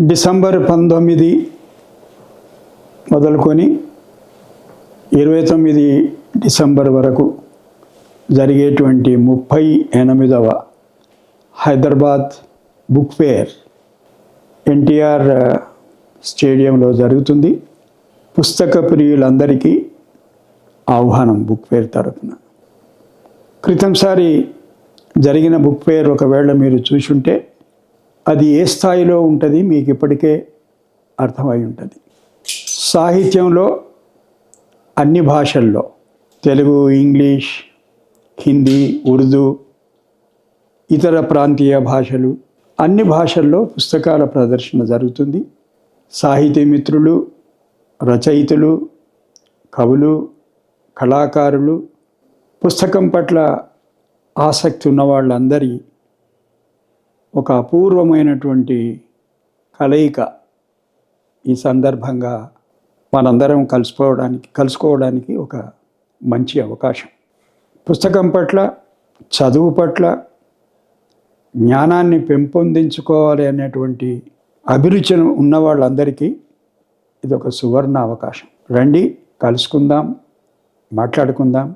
December 19 మొదలుకొని 29 December వరకు జరిగేటువంటి 38వ హైదరాబాద్ బుక్ ఫేర్ ఎన్టీఆర్ స్టేడియంలో జరుగుతుంది. పుస్తక ప్రియులందరికీ ఆహ్వానం బుక్ ఫేర్ తరఫున. క్రితంసారి జరిగిన బుక్ ఫేర్ ఒకవేళ మీరు చూసుంటే అది ఏ స్థాయిలో ఉంటుంది మీకు ఇప్పటికే అర్థమై ఉంటుంది. సాహిత్యంలో అన్ని భాషల్లో తెలుగు, ఇంగ్లీష్, హిందీ, ఉర్దూ, ఇతర ప్రాంతీయ భాషలు అన్ని భాషల్లో పుస్తకాల ప్రదర్శన జరుగుతుంది. సాహితీ మిత్రులు, రచయితలు, కవులు, కళాకారులు, పుస్తకం పట్ల ఆసక్తి ఉన్న వాళ్ళందరి ఒక అపూర్వమైనటువంటి కలయిక ఈ సందర్భంగా మనందరం కలుసుకోవడానికి ఒక మంచి అవకాశం. పుస్తకం పట్ల, చదువు పట్ల, జ్ఞానాన్ని పెంపొందించుకోవాలి అనేటువంటి అభిరుచి ఉన్న వాళ్ళందరికీ ఇది ఒక సువర్ణ అవకాశం. రండి, కలుసుకుందాం, మాట్లాడుకుందాం,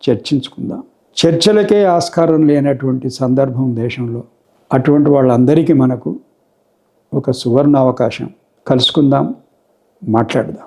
చర్చించుకుందాం. చర్చలకే ఆస్కారం లేనటువంటి సందర్భం దేశంలో. అటువంటి వాళ్ళందరికీ మనకు ఒక సువర్ణ అవకాశం. కలుసుకుందాం, మాట్లాడదాం.